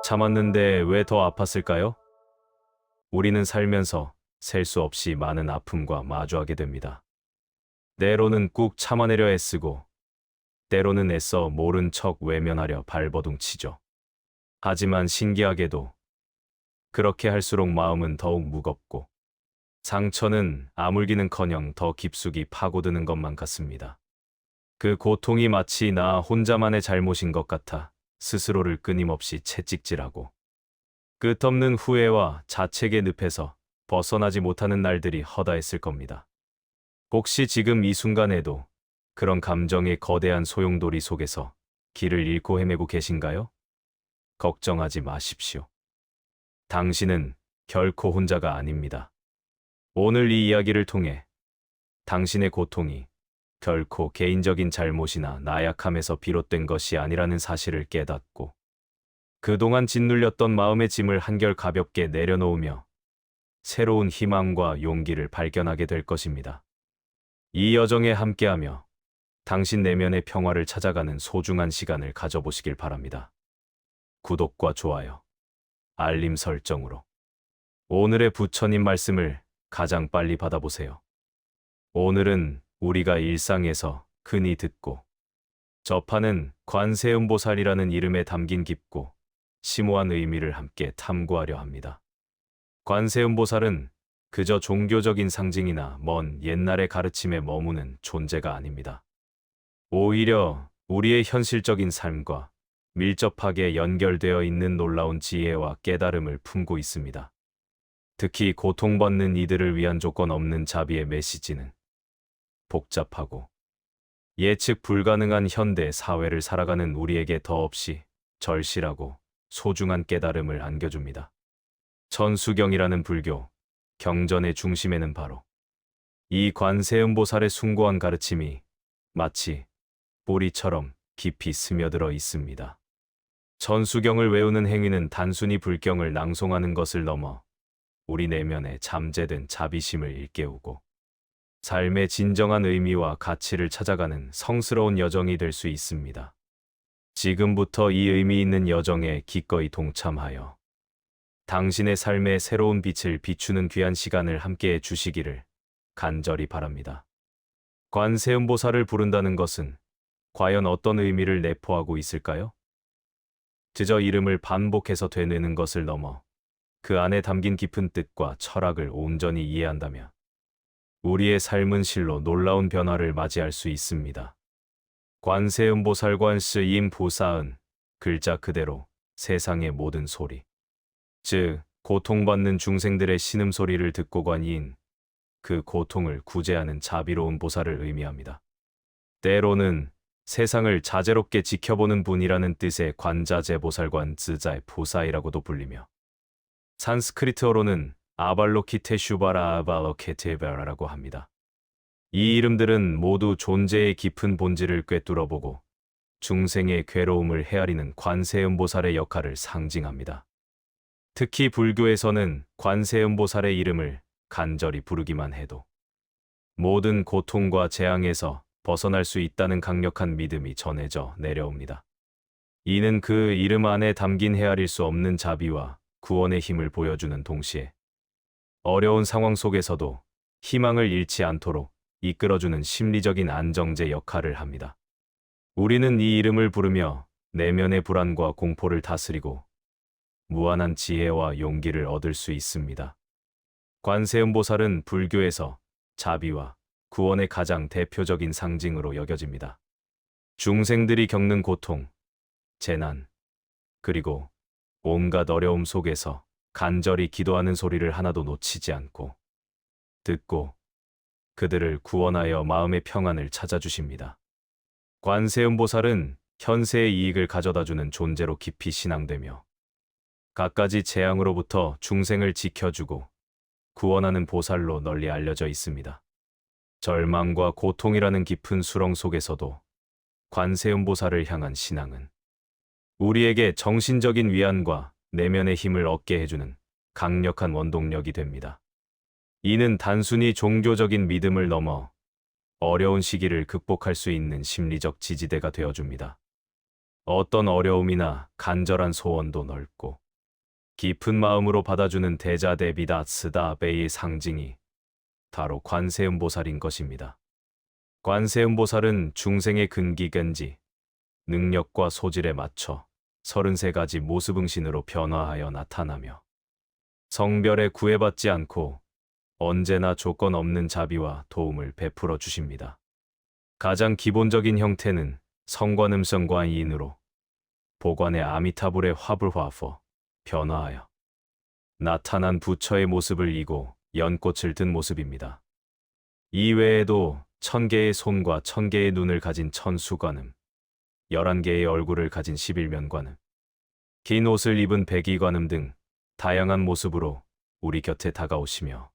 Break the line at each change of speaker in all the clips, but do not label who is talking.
참았는데 왜 더 아팠을까요? 우리는 살면서 셀 수 없이 많은 아픔과 마주하게 됩니다. 때로는 꾹 참아내려 애쓰고, 때로는 애써 모른 척 외면하려 발버둥치죠. 하지만 신기하게도 그렇게 할수록 마음은 더욱 무겁고, 상처는 아물기는커녕 더 깊숙이 파고드는 것만 같습니다. 그 고통이 마치 나 혼자만의 잘못인 것 같아 스스로를 끊임없이 채찍질하고, 끝없는 후회와 자책의 늪에서 벗어나지 못하는 날들이 허다했을 겁니다. 혹시 지금 이 순간에도 그런 감정의 거대한 소용돌이 속에서 길을 잃고 헤매고 계신가요? 걱정하지 마십시오. 당신은 결코 혼자가 아닙니다. 오늘 이 이야기를 통해 당신의 고통이 결코 개인적인 잘못이나 나약함에서 비롯된 것이 아니라는 사실을 깨닫고, 그동안 짓눌렸던 마음의 짐을 한결 가볍게 내려놓으며 새로운 희망과 용기를 발견하게 될 것입니다. 이 여정에 함께하며 당신 내면의 평화를 찾아가는 소중한 시간을 가져보시길 바랍니다. 구독과 좋아요, 알림 설정으로 오늘의 부처님 말씀을 가장 빨리 받아보세요. 오늘은 우리가 일상에서 흔히 듣고 접하는 관세음보살이라는 이름에 담긴 깊고 심오한 의미를 함께 탐구하려 합니다. 관세음보살은 그저 종교적인 상징이나 먼 옛날의 가르침에 머무는 존재가 아닙니다. 오히려 우리의 현실적인 삶과 밀접하게 연결되어 있는 놀라운 지혜와 깨달음을 품고 있습니다. 특히 고통받는 이들을 위한 조건 없는 자비의 메시지는 복잡하고 예측 불가능한 현대 사회를 살아가는 우리에게 더없이 절실하고 소중한 깨달음을 안겨줍니다. 천수경이라는 불교 경전의 중심에는 바로 이 관세음보살의 숭고한 가르침이 마치 뿌리처럼 깊이 스며들어 있습니다. 천수경을 외우는 행위는 단순히 불경을 낭송하는 것을 넘어 우리 내면에 잠재된 자비심을 일깨우고 삶의 진정한 의미와 가치를 찾아가는 성스러운 여정이 될 수 있습니다. 지금부터 이 의미 있는 여정에 기꺼이 동참하여 당신의 삶에 새로운 빛을 비추는 귀한 시간을 함께해 주시기를 간절히 바랍니다. 관세음보살을 부른다는 것은 과연 어떤 의미를 내포하고 있을까요? 그저 이름을 반복해서 되뇌는 것을 넘어 그 안에 담긴 깊은 뜻과 철학을 온전히 이해한다면 우리의 삶은 실로 놀라운 변화를 맞이할 수 있습니다. 관세음보살 관스임 보사은 글자 그대로 세상의 모든 소리, 즉 고통받는 중생들의 신음소리를 듣고 관이인 그 고통을 구제하는 자비로운 보살을 의미합니다. 때로는 세상을 자제롭게 지켜보는 분이라는 뜻의 관자재보살관 즈자의 보사이라고도 불리며, 산스크리트어로는 아발로키테슈바라 아발로케테베라라고 합니다. 이 이름들은 모두 존재의 깊은 본질을 꿰뚫어보고 중생의 괴로움을 헤아리는 관세음보살의 역할을 상징합니다. 특히 불교에서는 관세음보살의 이름을 간절히 부르기만 해도 모든 고통과 재앙에서 벗어날 수 있다는 강력한 믿음이 전해져 내려옵니다. 이는 그 이름 안에 담긴 헤아릴 수 없는 자비와 구원의 힘을 보여주는 동시에 어려운 상황 속에서도 희망을 잃지 않도록 이끌어주는 심리적인 안정제 역할을 합니다. 우리는 이 이름을 부르며 내면의 불안과 공포를 다스리고 무한한 지혜와 용기를 얻을 수 있습니다. 관세음보살은 불교에서 자비와 구원의 가장 대표적인 상징으로 여겨집니다. 중생들이 겪는 고통, 재난, 그리고 온갖 어려움 속에서 간절히 기도하는 소리를 하나도 놓치지 않고 듣고 그들을 구원하여 마음의 평안을 찾아주십니다. 관세음보살은 현세의 이익을 가져다주는 존재로 깊이 신앙되며 갖가지 재앙으로부터 중생을 지켜주고 구원하는 보살로 널리 알려져 있습니다. 절망과 고통이라는 깊은 수렁 속에서도 관세음보살을 향한 신앙은 우리에게 정신적인 위안과 내면의 힘을 얻게 해주는 강력한 원동력이 됩니다. 이는 단순히 종교적인 믿음을 넘어 어려운 시기를 극복할 수 있는 심리적 지지대가 되어줍니다. 어떤 어려움이나 간절한 소원도 넓고 깊은 마음으로 받아주는 대자대비다 스다베의 상징이 바로 관세음보살인 것입니다. 관세음보살은 중생의 근기근지, 능력과 소질에 맞춰 33가지 모습응신으로 변화하여 나타나며 성별에 구애받지 않고 언제나 조건 없는 자비와 도움을 베풀어 주십니다. 가장 기본적인 형태는 성관음성관이인으로 보관의 아미타불의 화불화퍼 변화하여 나타난 부처의 모습을 이고 연꽃을 든 모습입니다. 이외에도 1000개의 손과 1000개의 눈을 가진 천수관음, 11개의 얼굴을 가진 11면관음, 긴 옷을 입은 백이관음 등 다양한 모습으로 우리 곁에 다가오시며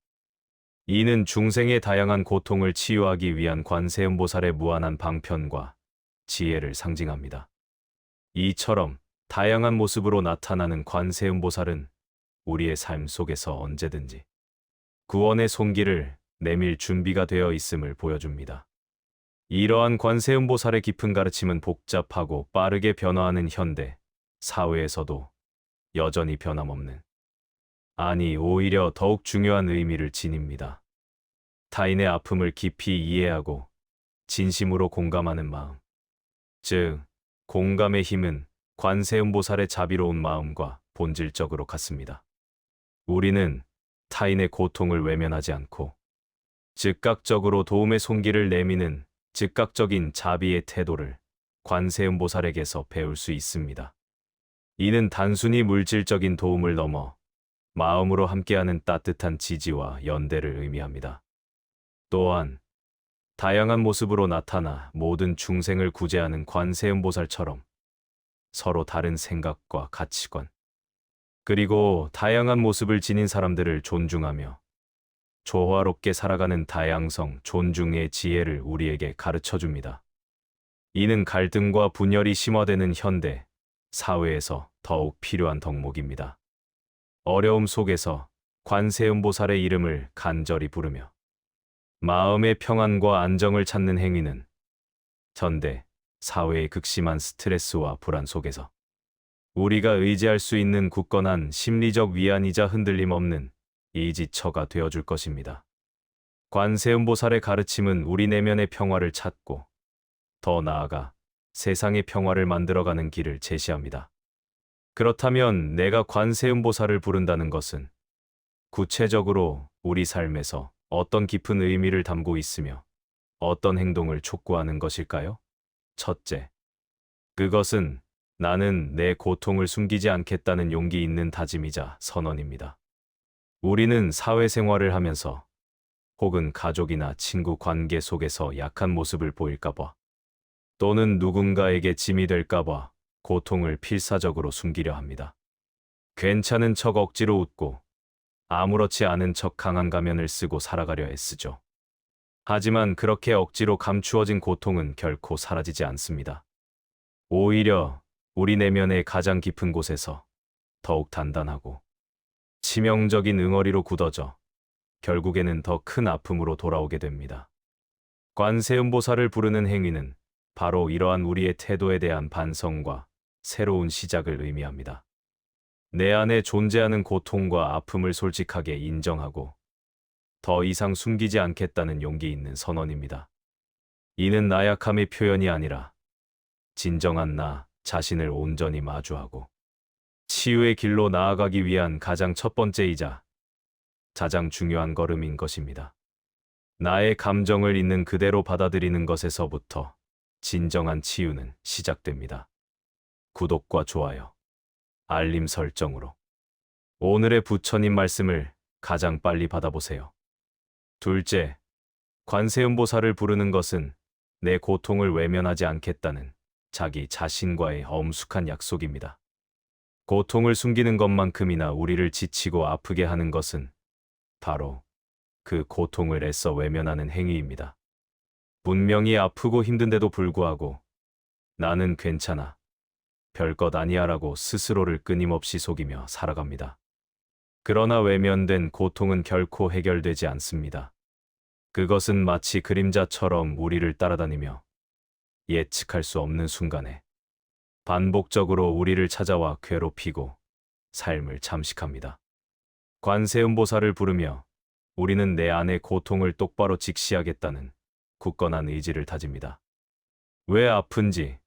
이는 중생의 다양한 고통을 치유하기 위한 관세음보살의 무한한 방편과 지혜를 상징합니다. 이처럼 다양한 모습으로 나타나는 관세음보살은 우리의 삶 속에서 언제든지 구원의 손길을 내밀 준비가 되어 있음을 보여줍니다. 이러한 관세음보살의 깊은 가르침은 복잡하고 빠르게 변화하는 현대 사회에서도 여전히 변함없는, 아니 오히려 더욱 중요한 의미를 지닙니다. 타인의 아픔을 깊이 이해하고 진심으로 공감하는 마음, 즉 공감의 힘은 관세음보살의 자비로운 마음과 본질적으로 같습니다. 우리는 타인의 고통을 외면하지 않고 즉각적으로 도움의 손길을 내미는 즉각적인 자비의 태도를 관세음보살에게서 배울 수 있습니다. 이는 단순히 물질적인 도움을 넘어 마음으로 함께하는 따뜻한 지지와 연대를 의미합니다. 또한 다양한 모습으로 나타나 모든 중생을 구제하는 관세음보살처럼 서로 다른 생각과 가치관, 그리고 다양한 모습을 지닌 사람들을 존중하며 조화롭게 살아가는 다양성, 존중의 지혜를 우리에게 가르쳐 줍니다. 이는 갈등과 분열이 심화되는 현대 사회에서 더욱 필요한 덕목입니다. 어려움 속에서 관세음보살의 이름을 간절히 부르며 마음의 평안과 안정을 찾는 행위는 현대 사회의 극심한 스트레스와 불안 속에서 우리가 의지할 수 있는 굳건한 심리적 위안이자 흔들림 없는 이지처가 되어줄 것입니다. 관세음보살의 가르침은 우리 내면의 평화를 찾고 더 나아가 세상의 평화를 만들어가는 길을 제시합니다. 그렇다면 내가 관세음보살을 부른다는 것은 구체적으로 우리 삶에서 어떤 깊은 의미를 담고 있으며 어떤 행동을 촉구하는 것일까요? 첫째, 그것은 나는 내 고통을 숨기지 않겠다는 용기 있는 다짐이자 선언입니다. 우리는 사회생활을 하면서 혹은 가족이나 친구 관계 속에서 약한 모습을 보일까봐 또는 누군가에게 짐이 될까봐 고통을 필사적으로 숨기려 합니다. 괜찮은 척 억지로 웃고 아무렇지 않은 척 강한 가면을 쓰고 살아가려 애쓰죠. 하지만 그렇게 억지로 감추어진 고통은 결코 사라지지 않습니다. 오히려 우리 내면의 가장 깊은 곳에서 더욱 단단하고 치명적인 응어리로 굳어져 결국에는 더 큰 아픔으로 돌아오게 됩니다. 관세음보살을 부르는 행위는 바로 이러한 우리의 태도에 대한 반성과 새로운 시작을 의미합니다. 내 안에 존재하는 고통과 아픔을 솔직하게 인정하고 더 이상 숨기지 않겠다는 용기 있는 선언입니다. 이는 나약함의 표현이 아니라 진정한 나 자신을 온전히 마주하고 치유의 길로 나아가기 위한 가장 첫 번째이자 가장 중요한 걸음인 것입니다. 나의 감정을 있는 그대로 받아들이는 것에서부터 진정한 치유는 시작됩니다. 구독과 좋아요, 알림 설정으로 오늘의 부처님 말씀을 가장 빨리 받아보세요. 둘째, 관세음보살을 부르는 것은 내 고통을 외면하지 않겠다는 자기 자신과의 엄숙한 약속입니다. 고통을 숨기는 것만큼이나 우리를 지치고 아프게 하는 것은 바로 그 고통을 애써 외면하는 행위입니다. 분명히 아프고 힘든데도 불구하고 나는 괜찮아, 별것 아니야라고 스스로를 끊임없이 속이며 살아갑니다. 그러나 외면된 고통은 결코 해결되지 않습니다. 그것은 마치 그림자처럼 우리를 따라다니며 예측할 수 없는 순간에 반복적으로 우리를 찾아와 괴롭히고 삶을 잠식합니다. 관세음보살을 부르며 우리는 내 안의 고통을 똑바로 직시하겠다는 굳건한 의지를 다집니다. 왜 아픈지,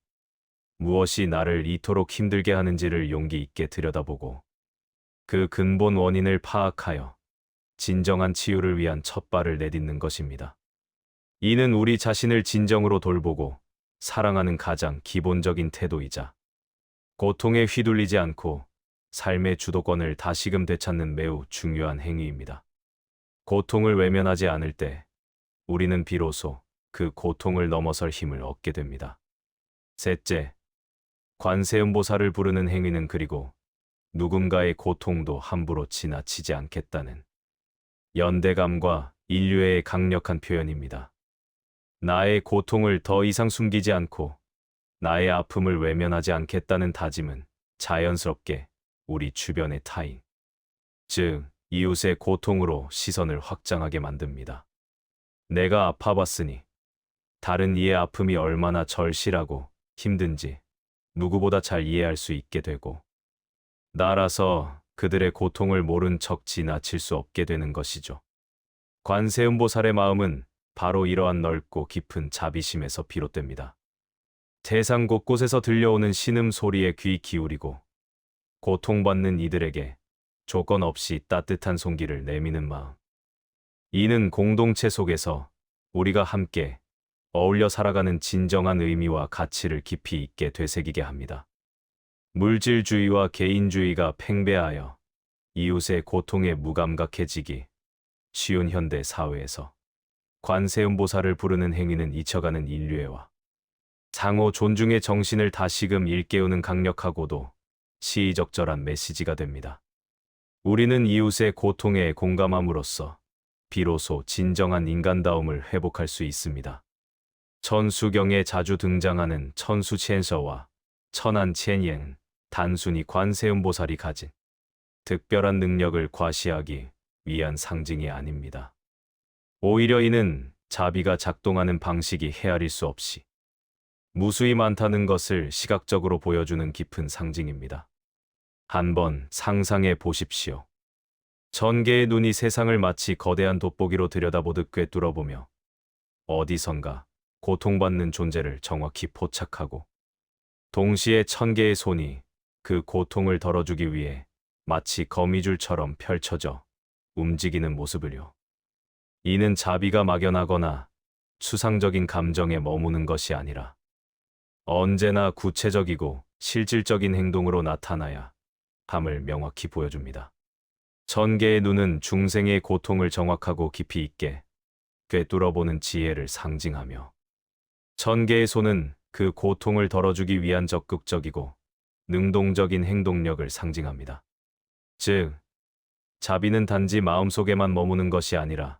무엇이 나를 이토록 힘들게 하는지를 용기 있게 들여다보고 그 근본 원인을 파악하여 진정한 치유를 위한 첫발을 내딛는 것입니다. 이는 우리 자신을 진정으로 돌보고 사랑하는 가장 기본적인 태도이자 고통에 휘둘리지 않고 삶의 주도권을 다시금 되찾는 매우 중요한 행위입니다. 고통을 외면하지 않을 때 우리는 비로소 그 고통을 넘어설 힘을 얻게 됩니다. 셋째, 관세음보살을 부르는 행위는 그리고 누군가의 고통도 함부로 지나치지 않겠다는 연대감과 인류애의 강력한 표현입니다. 나의 고통을 더 이상 숨기지 않고 나의 아픔을 외면하지 않겠다는 다짐은 자연스럽게 우리 주변의 타인, 즉 이웃의 고통으로 시선을 확장하게 만듭니다. 내가 아파봤으니 다른 이의 아픔이 얼마나 절실하고 힘든지 누구보다 잘 이해할 수 있게 되고 나라서 그들의 고통을 모른 척 지나칠 수 없게 되는 것이죠. 관세음보살의 마음은 바로 이러한 넓고 깊은 자비심에서 비롯됩니다. 세상 곳곳에서 들려오는 신음 소리에 귀 기울이고 고통받는 이들에게 조건 없이 따뜻한 손길을 내미는 마음. 이는 공동체 속에서 우리가 함께 어울려 살아가는 진정한 의미와 가치를 깊이 있게 되새기게 합니다. 물질주의와 개인주의가 팽배하여 이웃의 고통에 무감각해지기 쉬운 현대 사회에서 관세음보살을 부르는 행위는 잊혀가는 인류애와 상호 존중의 정신을 다시금 일깨우는 강력하고도 시의적절한 메시지가 됩니다. 우리는 이웃의 고통에 공감함으로써 비로소 진정한 인간다움을 회복할 수 있습니다. 천수경에 자주 등장하는 천수첸서와 천안첸옌은 단순히 관세음보살이 가진 특별한 능력을 과시하기 위한 상징이 아닙니다. 오히려 이는 자비가 작동하는 방식이 헤아릴 수 없이 무수히 많다는 것을 시각적으로 보여주는 깊은 상징입니다. 한번 상상해 보십시오. 천 개의 눈이 세상을 마치 거대한 돋보기로 들여다보듯 꿰뚫어보며 어디선가 고통받는 존재를 정확히 포착하고 동시에 천 개의 손이 그 고통을 덜어주기 위해 마치 거미줄처럼 펼쳐져 움직이는 모습을요. 이는 자비가 막연하거나 추상적인 감정에 머무는 것이 아니라 언제나 구체적이고 실질적인 행동으로 나타나야 함을 명확히 보여줍니다. 천 개의 눈은 중생의 고통을 정확하고 깊이 있게 꿰뚫어보는 지혜를 상징하며 천 개의 손은 그 고통을 덜어주기 위한 적극적이고 능동적인 행동력을 상징합니다. 즉, 자비는 단지 마음속에만 머무는 것이 아니라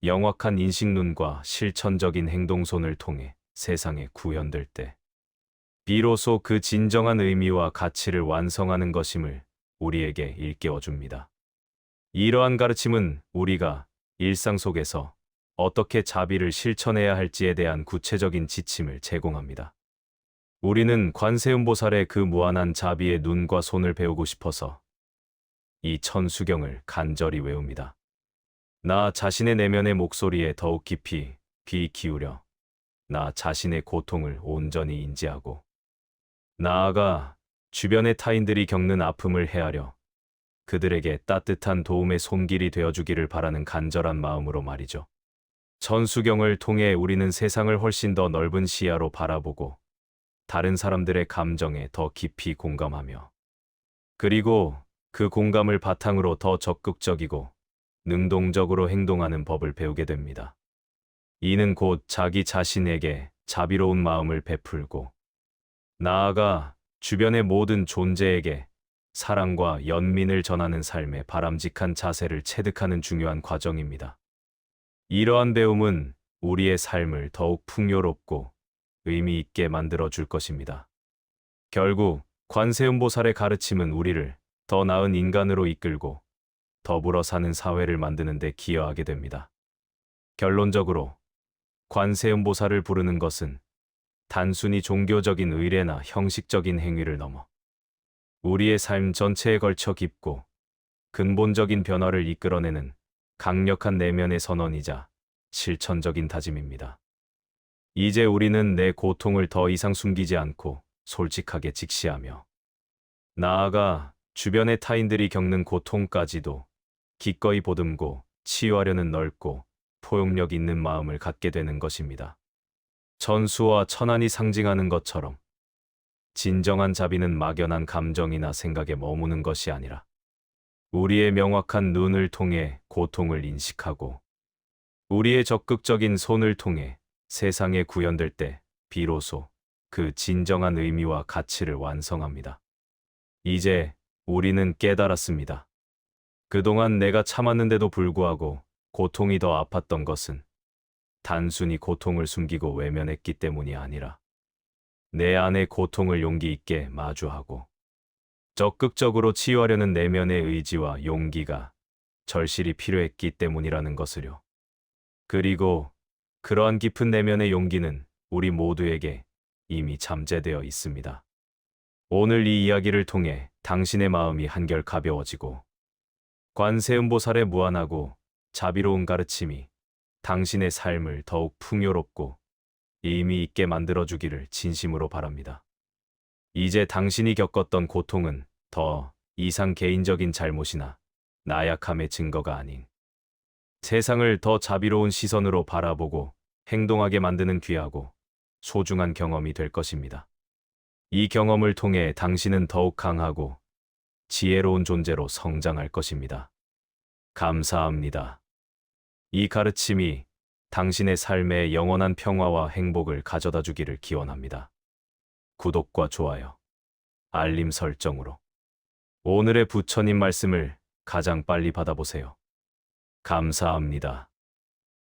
영악한 인식눈과 실천적인 행동손을 통해 세상에 구현될 때 비로소 그 진정한 의미와 가치를 완성하는 것임을 우리에게 일깨워줍니다. 이러한 가르침은 우리가 일상 속에서 어떻게 자비를 실천해야 할지에 대한 구체적인 지침을 제공합니다. 우리는 관세음보살의 그 무한한 자비의 눈과 손을 배우고 싶어서 이 천수경을 간절히 외웁니다. 나 자신의 내면의 목소리에 더욱 깊이 귀 기울여 나 자신의 고통을 온전히 인지하고 나아가 주변의 타인들이 겪는 아픔을 헤아려 그들에게 따뜻한 도움의 손길이 되어주기를 바라는 간절한 마음으로 말이죠. 천수경을 통해 우리는 세상을 훨씬 더 넓은 시야로 바라보고 다른 사람들의 감정에 더 깊이 공감하며 그리고 그 공감을 바탕으로 더 적극적이고 능동적으로 행동하는 법을 배우게 됩니다. 이는 곧 자기 자신에게 자비로운 마음을 베풀고 나아가 주변의 모든 존재에게 사랑과 연민을 전하는 삶의 바람직한 자세를 체득하는 중요한 과정입니다. 이러한 배움은 우리의 삶을 더욱 풍요롭고 의미 있게 만들어 줄 것입니다. 결국 관세음보살의 가르침은 우리를 더 나은 인간으로 이끌고 더불어 사는 사회를 만드는 데 기여하게 됩니다. 결론적으로 관세음보살을 부르는 것은 단순히 종교적인 의례나 형식적인 행위를 넘어 우리의 삶 전체에 걸쳐 깊고 근본적인 변화를 이끌어내는 강력한 내면의 선언이자 실천적인 다짐입니다. 이제 우리는 내 고통을 더 이상 숨기지 않고 솔직하게 직시하며 나아가 주변의 타인들이 겪는 고통까지도 기꺼이 보듬고 치유하려는 넓고 포용력 있는 마음을 갖게 되는 것입니다. 전수와 천안이 상징하는 것처럼 진정한 자비는 막연한 감정이나 생각에 머무는 것이 아니라 우리의 명확한 눈을 통해 고통을 인식하고 우리의 적극적인 손을 통해 세상에 구현될 때 비로소 그 진정한 의미와 가치를 완성합니다. 이제 우리는 깨달았습니다. 그동안 내가 참았는데도 불구하고 고통이 더 아팠던 것은 단순히 고통을 숨기고 외면했기 때문이 아니라 내 안의 고통을 용기 있게 마주하고 적극적으로 치유하려는 내면의 의지와 용기가 절실히 필요했기 때문이라는 것을요. 그리고 그러한 깊은 내면의 용기는 우리 모두에게 이미 잠재되어 있습니다. 오늘 이 이야기를 통해 당신의 마음이 한결 가벼워지고 관세음보살의 무한하고 자비로운 가르침이 당신의 삶을 더욱 풍요롭고 의미 있게 만들어주기를 진심으로 바랍니다. 이제 당신이 겪었던 고통은 더 이상 개인적인 잘못이나 나약함의 증거가 아닌 세상을 더 자비로운 시선으로 바라보고 행동하게 만드는 귀하고 소중한 경험이 될 것입니다. 이 경험을 통해 당신은 더욱 강하고 지혜로운 존재로 성장할 것입니다. 감사합니다. 이 가르침이 당신의 삶에 영원한 평화와 행복을 가져다 주기를 기원합니다. 구독과 좋아요, 알림 설정으로 오늘의 부처님 말씀을 가장 빨리 받아보세요. 감사합니다.